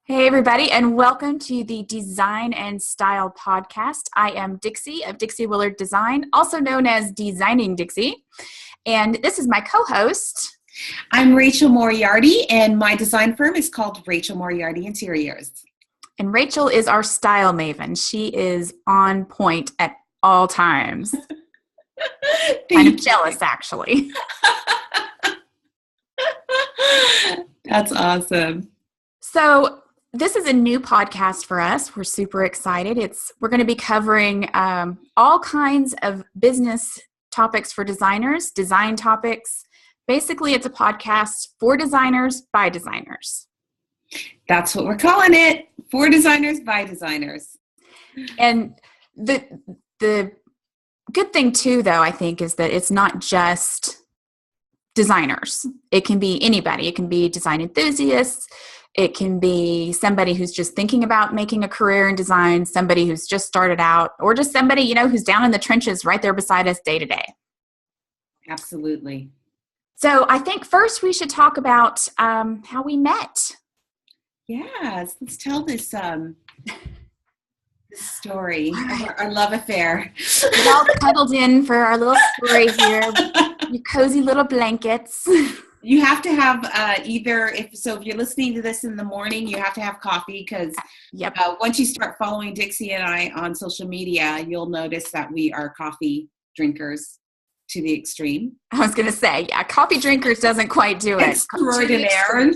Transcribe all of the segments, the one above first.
Hey, everybody, and welcome to the Design+Style podcast. I am Dixie of Dixie Willard Design, also known as Designing Dixie, and this is my co-host. I'm Rachel Moriarty, and my design firm is called Rachel Moriarty Interiors. And Rachel is our style maven. She is on point at all times. Kind of jealous, actually. That's awesome. So this is a new podcast for us. We're super excited. We're going to be covering all kinds of business topics for designers, design topics. Basically, it's a podcast for designers by designers. That's what we're calling it. For designers by designers. And the good thing too, though, I think, is that it's not just designers. It can be anybody. It can be design enthusiasts. It can be somebody who's just thinking about making a career in design, somebody who's just started out, or just somebody, who's down in the trenches right there beside us day to day. Absolutely. So I think first we should talk about how we met. Yes, let's tell this story, our love affair. We're all cuddled in for our little story here, your cozy little blankets. You have to have if you're listening to this in the morning, you have to have coffee because once you start following Dixie and I on social media, you'll notice that we are coffee drinkers to the extreme. I was going to say, coffee drinkers doesn't quite do it. Extraordinaire.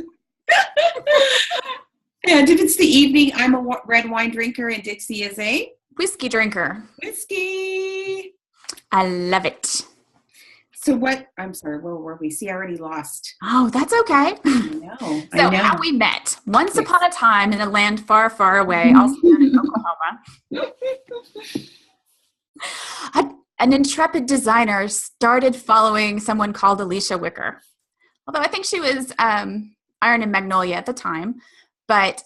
And if it's the evening, I'm a red wine drinker and Dixie is a whiskey drinker. Whiskey. I love it. So I'm sorry, where were we? See, I already lost. Oh, that's okay. I know. How we met. Once upon a time in a land far, far away, also known as Oklahoma, an intrepid designer started following someone called Alicia Wicker. Although I think she was Iron and Magnolia at the time. But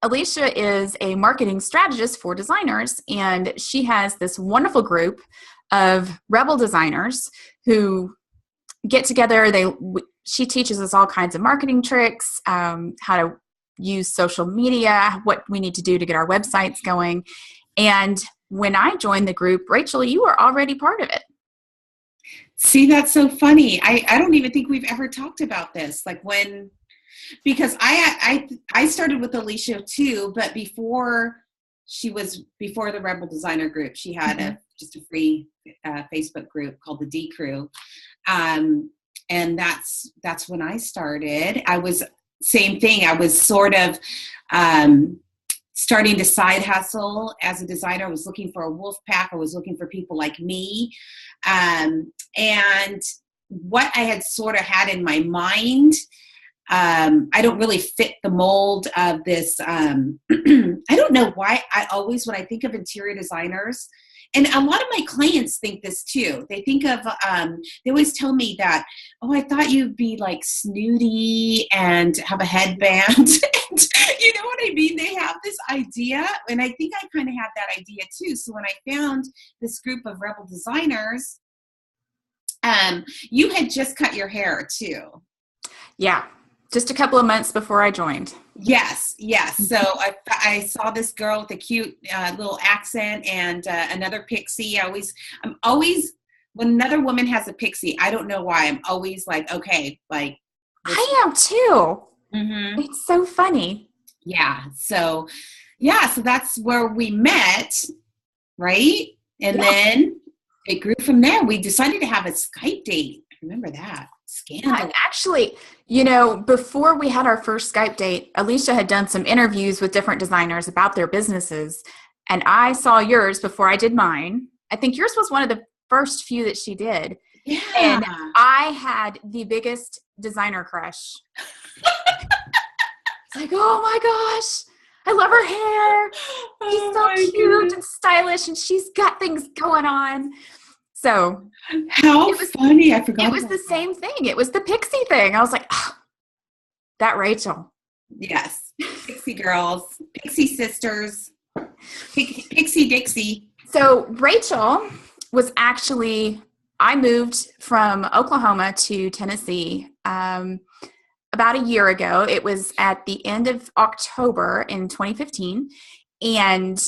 Alicia is a marketing strategist for designers, and she has this wonderful group of rebel designers who get together. She teaches us all kinds of marketing tricks, how to use social media, what we need to do to get our websites going. And when I joined the group, Rachel, you were already part of it. See, that's so funny. I don't even think we've ever talked about this. Because I started with Alicia too, but before the Rebel Designer Group, she had just a free Facebook group called the D Crew. And that's when I started. Same thing. I was sort of starting to side hustle as a designer. I was looking for a wolf pack. I was looking for people like me. And what I had sort of had in my mind, I don't really fit the mold of this. I don't know why when I think of interior designers, and a lot of my clients think this too. They think of, they always tell me that, oh, I thought you'd be like snooty and have a headband. And, you know what I mean? They have this idea, and I think I kind of had that idea too. So when I found this group of rebel designers, you had just cut your hair too. Yeah. Just a couple of months before I joined. Yes. So I saw this girl with a cute little accent and another pixie. I'm always, when another woman has a pixie, I don't know why. I'm always like, okay, like. I am too. Mm-hmm. It's so funny. Yeah. So that's where we met, right? And then it grew from there. We decided to have a Skype date. Remember that. Scandal. Actually, before we had our first Skype date, Alicia had done some interviews with different designers about their businesses, and I saw yours before I did mine. I think yours was one of the first few that she did. Yeah. And I had the biggest designer crush. It's like, oh my gosh, I love her hair. She's so cute and stylish, and she's got things going on. So how funny. I forgot. It was the same thing. It was the pixie thing. I was like, oh, that Rachel. Yes. Pixie girls, pixie sisters, pixie Dixie. So Rachel was actually, I moved from Oklahoma to Tennessee about a year ago. It was at the end of October in 2015. And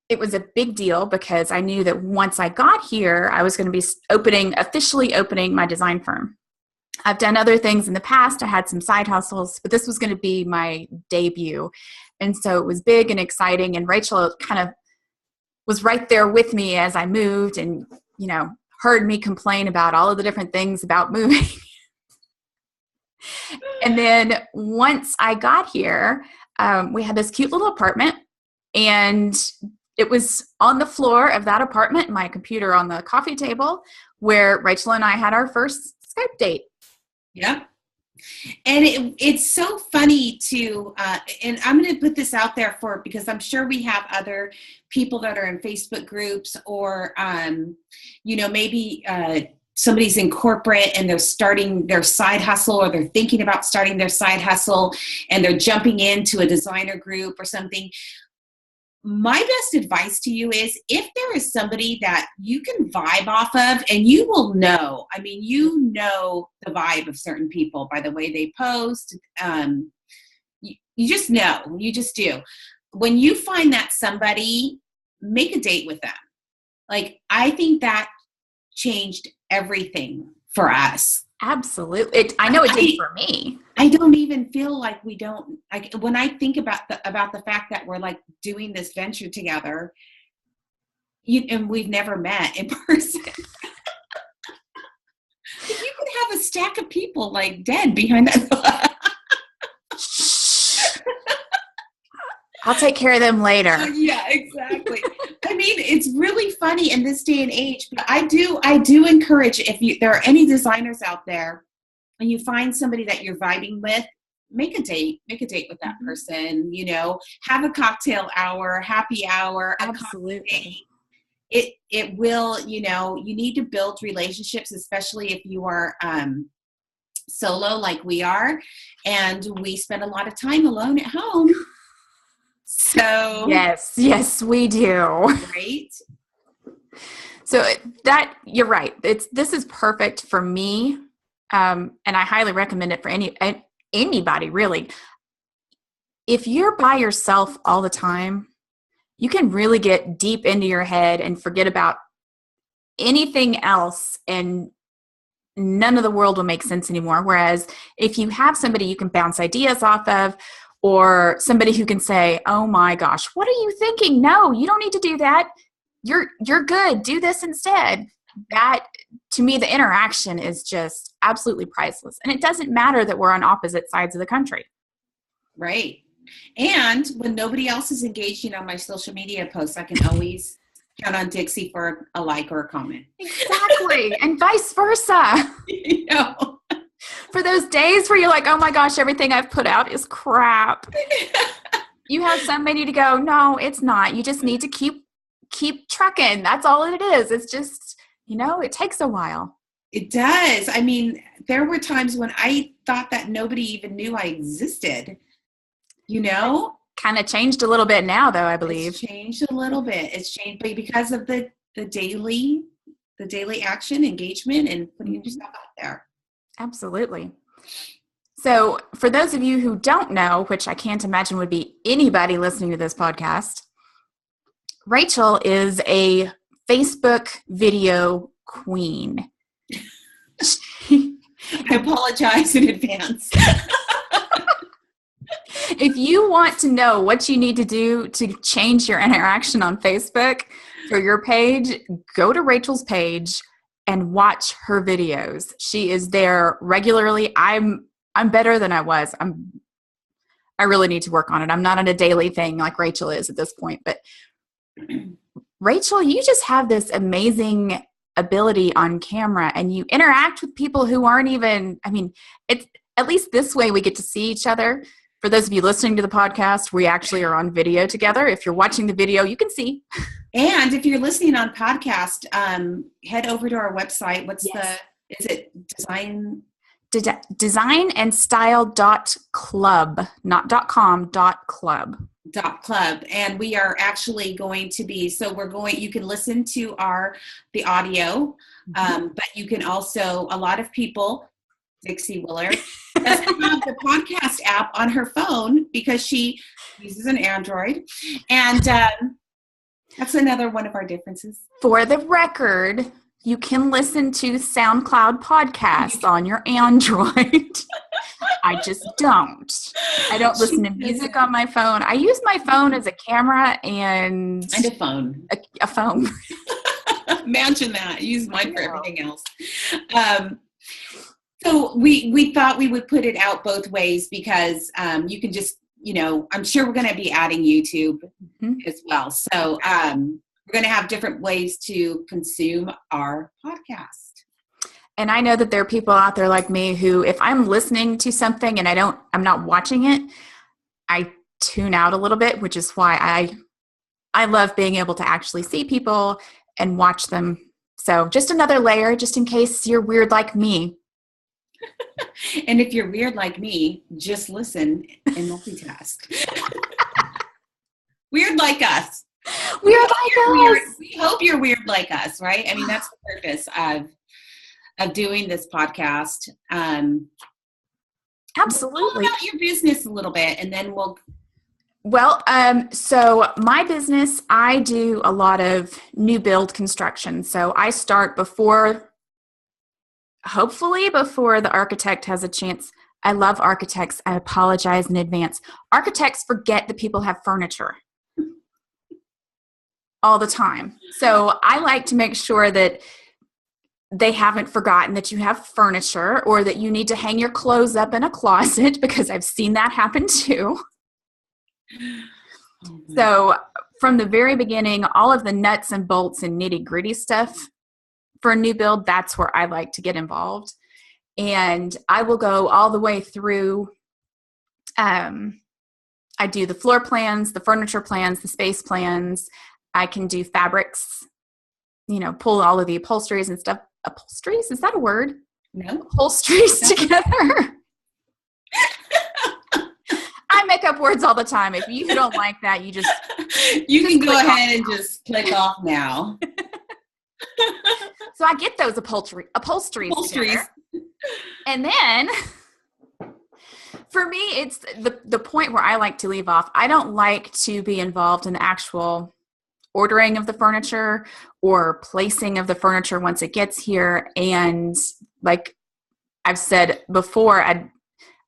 it was a big deal because I knew that once I got here, I was going to be officially opening my design firm. I've done other things in the past. I had some side hustles, but this was going to be my debut. And so it was big and exciting. And Rachel kind of was right there with me as I moved and, heard me complain about all of the different things about moving. And then once I got here, we had this cute little apartment, and it was on the floor of that apartment, my computer on the coffee table, where Rachel and I had our first Skype date. Yeah. And it's so funny to, and I'm going to put this out there because I'm sure we have other people that are in Facebook groups or, maybe somebody's in corporate and they're starting their side hustle, or they're thinking about starting their side hustle and they're jumping into a designer group or something. My best advice to you is, if there is somebody that you can vibe off of, and you will know, the vibe of certain people by the way they post, you just know, you just do. When you find that somebody, make a date with them. Like, I think that changed everything for us. Absolutely. I know it did for me. I don't even feel like we don't, like, when I think about the fact that we're like doing this venture together, and we've never met in person. You could have a stack of people like dead behind that. I'll take care of them later. Yeah, exactly. I mean, it's really funny in this day and age, but I do encourage, if there are any designers out there and you find somebody that you're vibing with, make a date with that person, have a cocktail hour, happy hour. Absolutely. It will, you need to build relationships, especially if you are solo like we are, and we spend a lot of time alone at home. So yes, we do. Right. So that, you're right. This is perfect for me. And I highly recommend it for anybody, really. If you're by yourself all the time, you can really get deep into your head and forget about anything else, and none of the world will make sense anymore. Whereas if you have somebody you can bounce ideas off of, or somebody who can say, oh my gosh, what are you thinking? No, you don't need to do that. You're good. Do this instead. That, to me, the interaction is just absolutely priceless. And it doesn't matter that we're on opposite sides of the country. Right. And when nobody else is engaging on my social media posts, I can always count on Dixie for a like or a comment. Exactly. And vice versa. For those days where you're like, oh my gosh, everything I've put out is crap. You have somebody to go, no, it's not. You just need to keep trucking. That's all it is. It's just, it takes a while. It does. I mean, there were times when I thought that nobody even knew I existed, Kind of changed a little bit now, though, I believe. It's changed a little bit. It's changed, but because of the daily action, engagement, and putting yourself out there. Absolutely. So for those of you who don't know, which I can't imagine would be anybody listening to this podcast, Rachel is a Facebook video queen. I apologize in advance. If you want to know what you need to do to change your interaction on Facebook for your page, go to Rachel's page and watch her videos. She is there regularly. I'm better than I was. I really need to work on it. I'm not on a daily thing like Rachel is at this point, but Rachel, you just have this amazing ability on camera, and you interact with people who aren't even, it's at least this way we get to see each other. For those of you listening to the podcast, we actually are on video together. If you're watching the video, you can see. And if you're listening on podcast, head over to our website. Is it Design? Design+Style.club, not .com, .club. .club. And we are actually going to be, you can listen to the audio, but you can also, a lot of people Dixie Willard, doesn't have the podcast app on her phone because she uses an Android. And that's another one of our differences. For the record, you can listen to SoundCloud podcasts on your Android. I just don't. I don't listen to music on my phone. I use my phone as a camera and a phone. A phone. Imagine that. I use mine for everything else. So we thought we would put it out both ways because you can just, I'm sure we're going to be adding YouTube as well. So we're going to have different ways to consume our podcast. And I know that there are people out there like me who, if I'm listening to something and I'm not watching it, I tune out a little bit, which is why I love being able to actually see people and watch them. So just another layer, just in case you're weird like me. And if you're weird like me, just listen and multitask. Weird like us. Weird like us. We hope you're weird like us, right? I mean, that's the purpose of doing this podcast. Absolutely. Talk about your business a little bit, and then so my business, I do a lot of new build construction. So I start hopefully before the architect has a chance. I love architects. I apologize in advance. Architects forget that people have furniture all the time. So I like to make sure that they haven't forgotten that you have furniture or that you need to hang your clothes up in a closet, because I've seen that happen too. So from the very beginning, all of the nuts and bolts and nitty gritty stuff for a new build, that's where I like to get involved. And I will go all the way through. I do the floor plans, the furniture plans, the space plans. I can do fabrics, pull all of the upholsteries and stuff. Upholsteries? Is that a word? No. Upholsteries together. I make up words all the time. If you don't like that, you can go ahead and just click off now. So I get those upholsteries. Together. And then for me, it's the point where I like to leave off. I don't like to be involved in the actual ordering of the furniture or placing of the furniture once it gets here. And like I've said before, I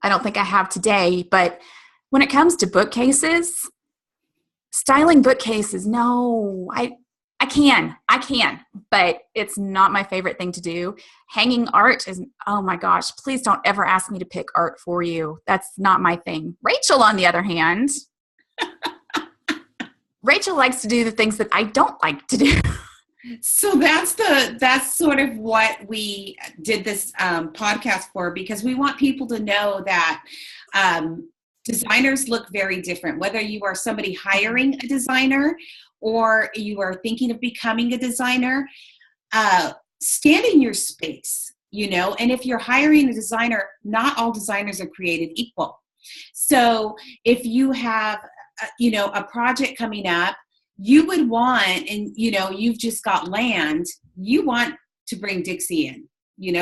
don't think I have today, but when it comes to bookcases, styling bookcases, no, I can, but it's not my favorite thing to do. Hanging art is, oh my gosh, please don't ever ask me to pick art for you. That's not my thing. Rachel, on the other hand, Rachel likes to do the things that I don't like to do. So that's sort of what we did this podcast for, because we want people to know that designers look very different, whether you are somebody hiring a designer or you are thinking of becoming a designer. Stand in your space, and if you're hiring a designer, not all designers are created equal. So if you have a project coming up, you would want, and you've just got land, you want to bring Dixie in.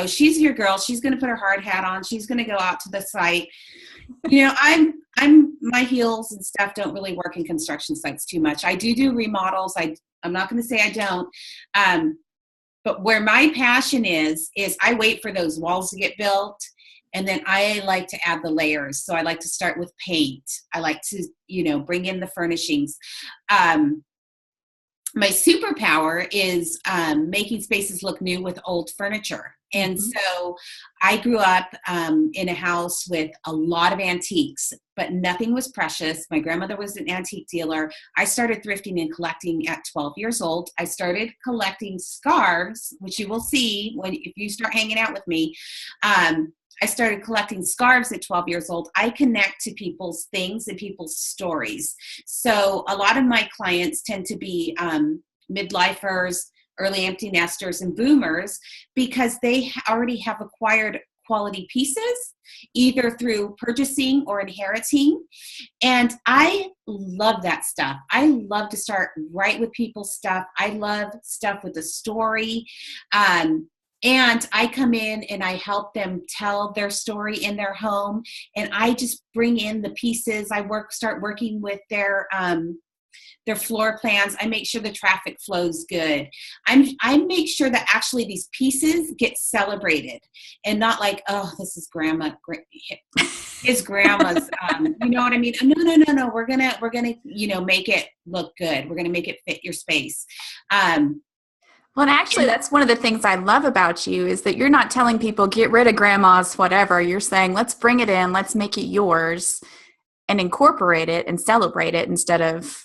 She's your girl. She's going to put her hard hat on. She's going to go out to the site. I'm my heels and stuff don't really work in construction sites too much. I do remodels. I'm not going to say I don't. But where my passion is I wait for those walls to get built. And then I like to add the layers. So I like to start with paint. I like to, bring in the furnishings. My superpower is making spaces look new with old furniture. And so I grew up in a house with a lot of antiques, but nothing was precious. My grandmother was an antique dealer. I started thrifting and collecting at 12 years old. I started collecting scarves, which you will see if you start hanging out with me. I started collecting scarves at 12 years old. I connect to people's things and people's stories. So a lot of my clients tend to be midlifers, early empty nesters, and boomers, because they already have acquired quality pieces, either through purchasing or inheriting. And I love that stuff. I love to start right with people's stuff. I love stuff with a story. And I come in and I help them tell their story in their home. And I just bring in the pieces. I start working with their floor plans. I make sure the traffic flow's good. I make sure that actually these pieces get celebrated and not like, oh, this is his grandma's, you know what I mean? No. We're gonna, make it look good. We're gonna make it fit your space. Well, and actually, that's one of the things I love about you is that you're not telling people, get rid of grandma's whatever. You're saying, let's bring it in, let's make it yours and incorporate it and celebrate it instead of.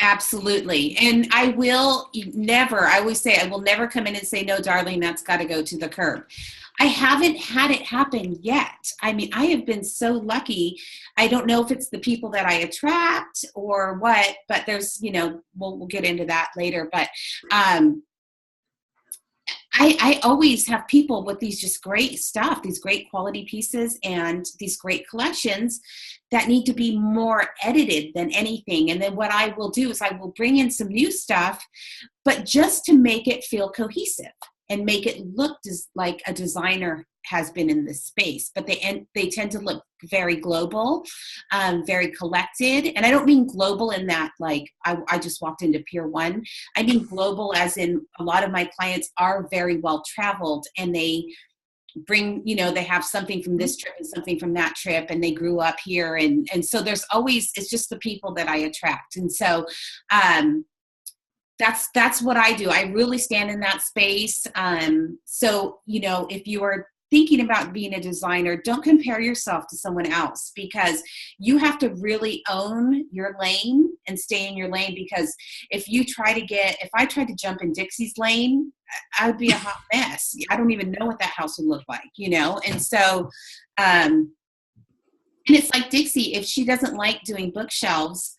Absolutely. And I always say, I will never come in and say, no, darling, that's got to go to the curb. I haven't had it happen yet. I mean, I have been so lucky. I don't know if it's the people that I attract or what, but there's, we'll get into that later. But I always have people with these just great stuff, these great quality pieces and these great collections that need to be more edited than anything. And then what I will do is I will bring in some new stuff, but just to make it feel cohesive and make it look like a designer has been in this space. But they tend to look very global, very collected. And I don't mean global in that, like, I just walked into Pier 1. I mean global as in a lot of my clients are very well traveled and they bring, they have something from this trip and something from that trip and they grew up here. And so there's always, it's just the people that I attract. And so, that's what I do. I really stand in that space. So, if you are thinking about being a designer, don't compare yourself to someone else because you have to really own your lane and stay in your lane. Because if I tried to jump in Dixie's lane, I would be a hot mess. I don't even know what that house would look like, And so, and it's like Dixie, if she doesn't like doing bookshelves,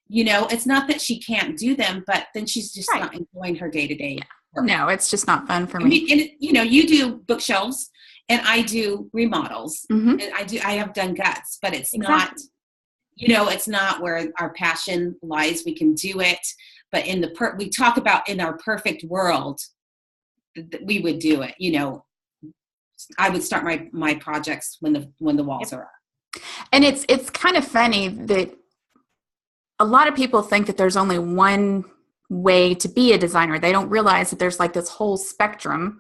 it's not that she can't do them, but then she's just Right. not enjoying her day-to-day work. No, it's just not fun for me. And, you do bookshelves and I do remodels Mm-hmm. and I have done guts, but it's Exactly. not, it's not where our passion lies. We can do it, but we talk about in our perfect world, we would do it. I would start my projects when the walls are up. And it's kind of funny that a lot of people think that there's only one way to be a designer. They don't realize that there's like this whole spectrum.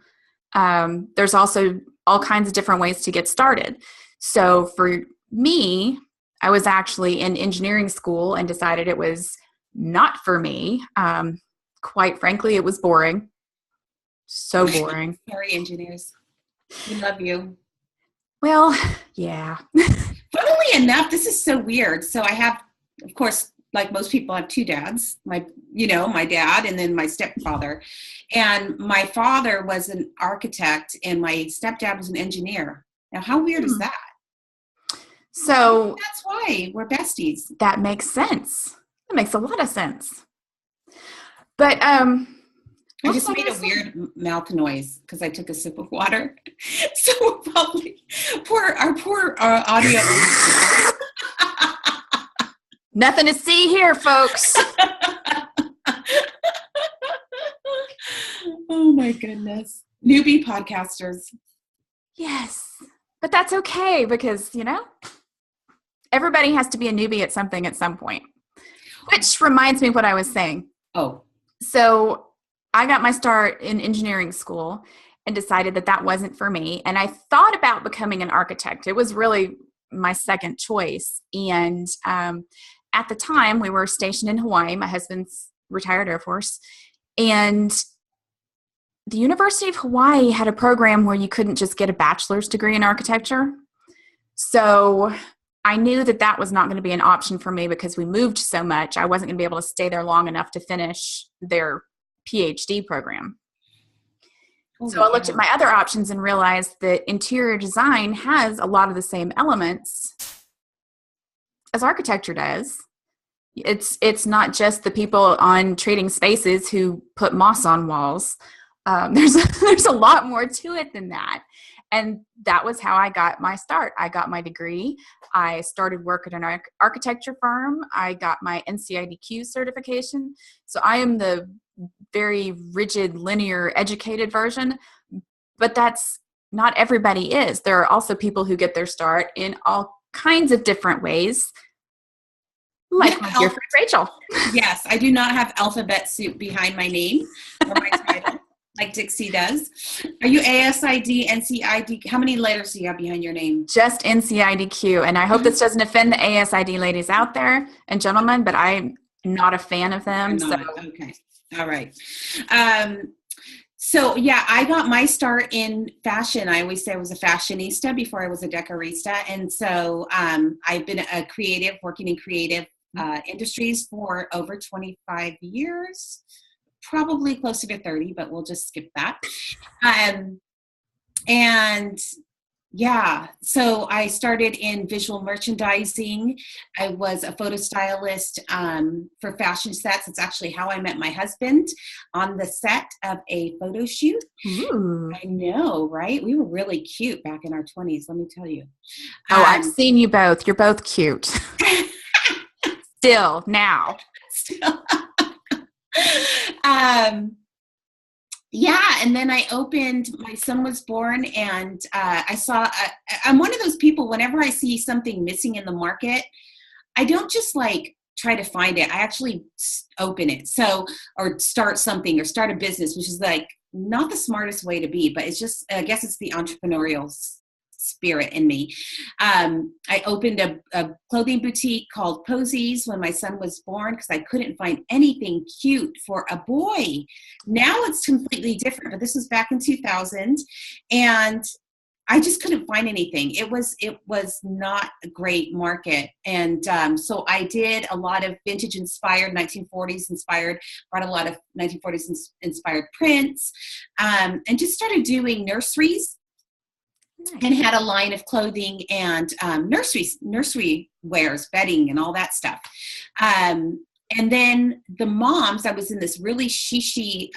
There's also all kinds of different ways to get started. So for me, I was actually in engineering school and decided it was not for me. Quite frankly, it was boring. So boring. Sorry, engineers. We love you. Well, yeah. Funnily enough, this is so weird. So I have, of course, like most people, I have two dads, my dad and then my stepfather. And my father was an architect and my stepdad was an engineer. Now, how weird is that? So that's why we're besties. That makes sense. That makes a lot of sense. But I just made a weird mouth noise because I took a sip of water. So we'll probably our poor audio. Nothing to see here, folks. Oh my goodness. Newbie podcasters. Yes. But that's okay because, everybody has to be a newbie at something at some point. Which reminds me of what I was saying. Oh. So I got my start in engineering school and decided that wasn't for me. And I thought about becoming an architect. It was really my second choice. And at the time, we were stationed in Hawaii. My husband's retired Air Force. And the University of Hawaii had a program where you couldn't just get a bachelor's degree in architecture. So I knew that was not going to be an option for me because we moved so much. I wasn't going to be able to stay there long enough to finish their PhD program. So I looked at my other options and realized that interior design has a lot of the same elements as architecture does. It's not just the people on Trading Spaces who put moss on walls. There's a lot more to it than that. And that was how I got my start. I got my degree. I started work at an architecture firm. I got my NCIDQ certification. So I am the very rigid, linear, educated version, but that's not everybody is. There are also people who get their start in all kinds of different ways, like my dear friend Rachel. Yes, I do not have alphabet soup behind my name or my title like Dixie does. Are you ASID, NCID? How many letters do you have behind your name? Just NCIDQ. And I hope this doesn't offend the ASID ladies out there and gentlemen, but I'm not a fan of them. So okay. All right. So yeah, I got my start in fashion. I always say I was a fashionista before I was a decorista. And so I've been a creative, working in creative industries for over 25 years, probably closer to 30, but we'll just skip that. And yeah, so I started in visual merchandising. I was a photo stylist for fashion sets. It's actually how I met my husband, on the set of a photo shoot. Ooh. I know, right? We were really cute back in our 20s, let me tell you. Oh, I've seen you both. You're both cute. Still, now. Yeah, and then I opened, my son was born, and I saw, I'm one of those people, whenever I see something missing in the market, I don't just like try to find it. I actually open it. So, or start something, or start a business, which is like not the smartest way to be, but it's just, I guess it's the entrepreneurial spirit in me. I opened a clothing boutique called Posies when my son was born, because I couldn't find anything cute for a boy. Now it's completely different, but this was back in 2000, and I just couldn't find anything. It was not a great market. And so I did a lot of vintage inspired, 1940s inspired, brought a lot of 1940s inspired prints, and just started doing nurseries. Nice. And had a line of clothing and nursery wares, bedding, and all that stuff. And then the moms, I was in this really shishy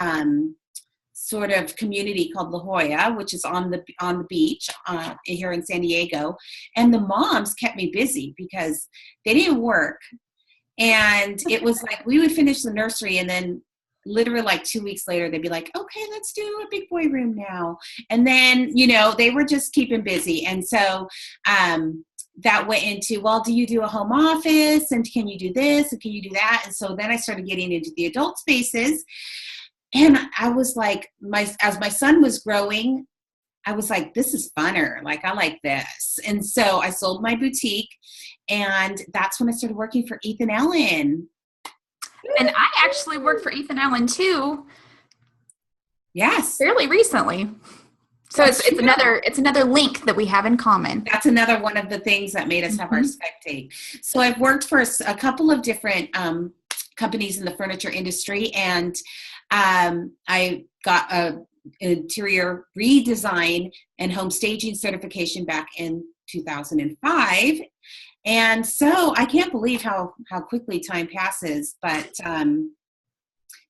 sort of community called La Jolla, which is on the beach here in San Diego. And the moms kept me busy because they didn't work. And it was like we would finish the nursery, and then literally like 2 weeks later, they'd be like, okay, let's do a big boy room now. And then, they were just keeping busy. And so that went into, well, do you do a home office? And can you do this? And can you do that? And so then I started getting into the adult spaces. And I was like, as my son was growing, I was like, this is funner. Like, I like this. And so I sold my boutique. And that's when I started working for Ethan Allen. And I actually worked for Ethan Allen too. Yes. Fairly recently. So it's another link that we have in common. That's another one of the things that made us have our spectate. So I've worked for a couple of different companies in the furniture industry, and I got an interior redesign and home staging certification back in 2005. And so I can't believe how quickly time passes, but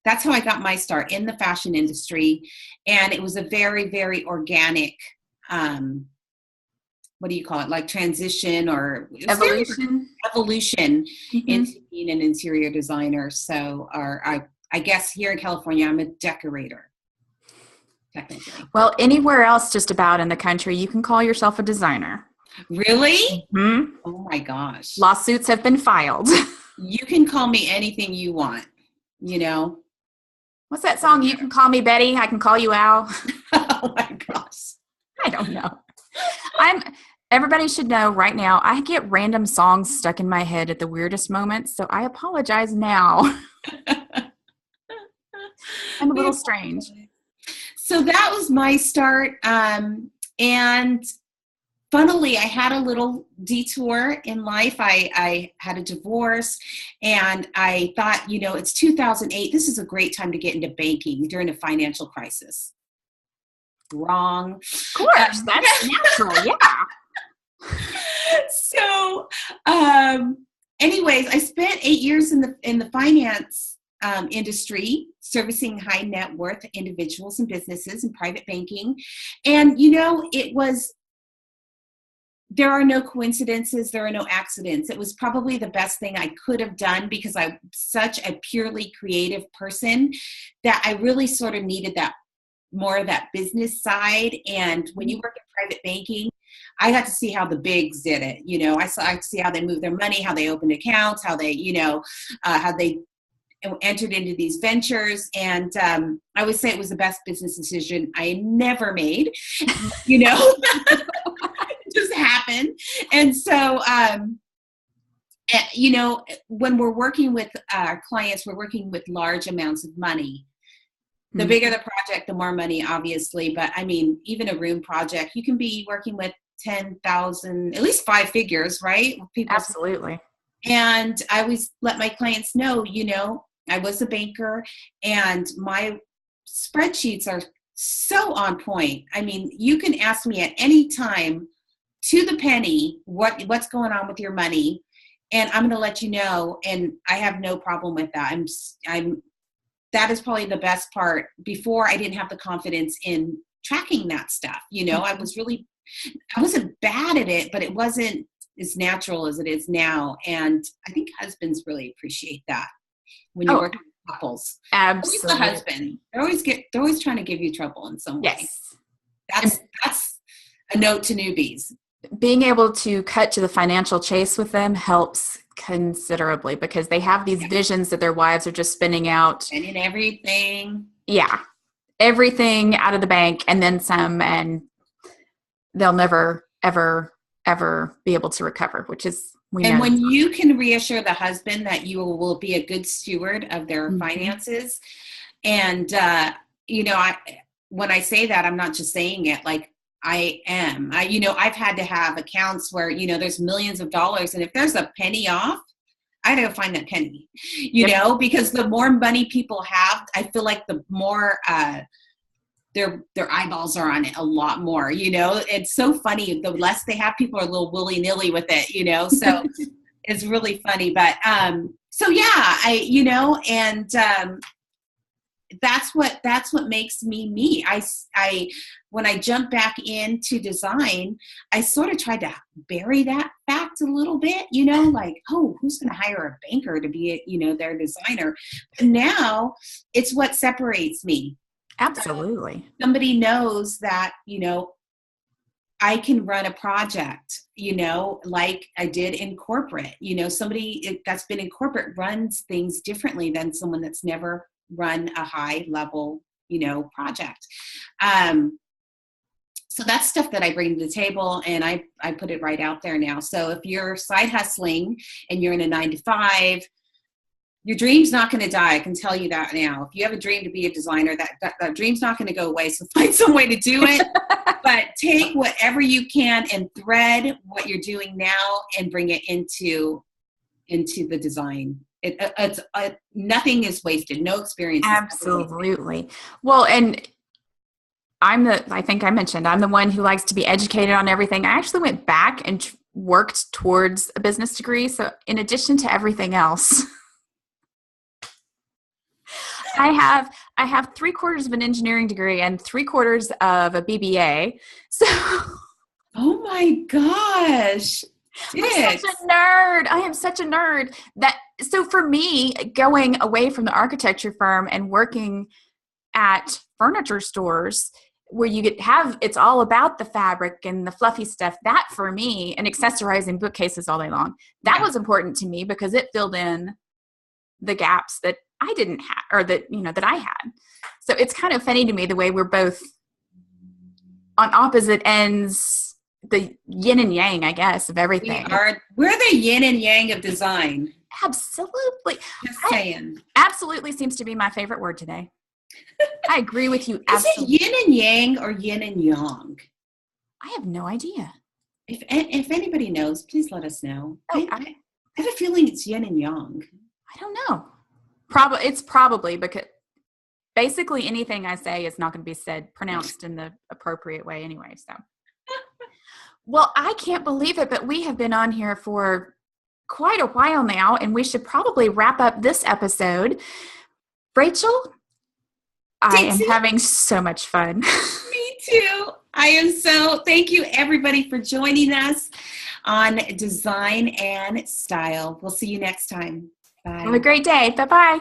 that's how I got my start in the fashion industry. And it was a very, very organic, what do you call it? Like transition or evolution into being an interior designer. So, I guess here in California, I'm a decorator. Technically. Well, anywhere else just about in the country, you can call yourself a designer. Really? Mm-hmm. Oh my gosh. Lawsuits have been filed. You can call me anything you want, What's that song? You can call me Betty. I can call you Al. Oh my gosh. I don't know. Everybody should know right now, I get random songs stuck in my head at the weirdest moments, so I apologize now. I'm a little strange. So that was my start. And funnily, I had a little detour in life. I had a divorce, and I thought, it's 2008. This is a great time to get into banking during a financial crisis. Wrong. Of course, that's natural. Yeah. So, anyways, I spent 8 years in the finance industry, servicing high net worth individuals and businesses and private banking. And, it was there are no coincidences. There are no accidents. It was probably the best thing I could have done because I'm such a purely creative person that I really sort of needed that more of that business side. And when you work in private banking, I got to see how the bigs did it. I see how they move their money, how they opened accounts, how they, how they entered into these ventures. And I would say it was the best business decision I never made, it just happened. And so, when we're working with our clients, we're working with large amounts of money. The bigger the project, the more money, obviously. But I mean, even a room project, you can be working with 10,000, at least 5 figures, right? People. Absolutely. And I always let my clients know, I was a banker and my spreadsheets are so on point. I mean, you can ask me at any time to the penny what's going on with your money, and I'm going to let you know. And I have no problem with that. That is probably the best part. Before, I didn't have the confidence in tracking that stuff. I wasn't bad at it, but it wasn't as natural as it is now. And I think husbands really appreciate that when you work with couples. Absolutely. Always the husband. They're always trying to give you trouble in some way. Yes. That's a note to newbies. Being able to cut to the financial chase with them helps considerably because they have these visions that their wives are just spinning out. And in everything. Yeah. Everything out of the bank and then some, and they'll never, ever, ever be able to recover, which is, when you can reassure the husband that you will be a good steward of their finances. And, when I say that, I'm not just saying it, like I am. I've had to have accounts where, there's millions of dollars. And if there's a penny off, I got to find that penny, because the more money people have, I feel like the more their eyeballs are on it a lot more, It's so funny. The less they have, people are a little willy-nilly with it, so it's really funny. But so yeah, that's what makes me. I when I jump back into design, I sort of tried to bury that fact a little bit, like, oh, who's going to hire a banker to be, their designer? But now it's what separates me. Absolutely. Somebody knows that, I can run a project, like I did in corporate. Somebody that's been in corporate runs things differently than someone that's never run a high level, project. So that's stuff that I bring to the table, and I put it right out there now. So if you're side hustling and you're in a 9-to-5, your dream's not going to die. I can tell you that now. If you have a dream to be a designer, that dream's not going to go away. So find some way to do it. But take whatever you can and thread what you're doing now and bring it into the design. It's nothing is wasted. No experience. Absolutely. Well, and I think I mentioned, I'm the one who likes to be educated on everything. I actually went back and worked towards a business degree. So in addition to everything else, I have 3/4 of an engineering degree and 3/4 of a BBA. So, oh my gosh, I'm such a nerd. I am such a nerd so for me, going away from the architecture firm and working at furniture stores where it's all about the fabric and the fluffy stuff, that for me, and accessorizing bookcases all day long, that was important to me because it filled in the gaps that I didn't have, or that I had. So it's kind of funny to me the way we're both on opposite ends, the yin and yang, I guess, of everything. We're the yin and yang of design. Absolutely. Just saying. Absolutely seems to be my favorite word today. I agree with you. Absolutely. Is it yin and yang or yin and yang? I have no idea. If anybody knows, please let us know. I have a feeling it's yin and yang. I don't know. It's probably because basically anything I say is not going to be pronounced in the appropriate way anyway. So, well, I can't believe it, but we have been on here for quite a while now, and we should probably wrap up this episode. Rachel, I am having so much fun. Me too. Thank you everybody for joining us on Design and Style. We'll see you next time. Bye. Have a great day. Bye-bye.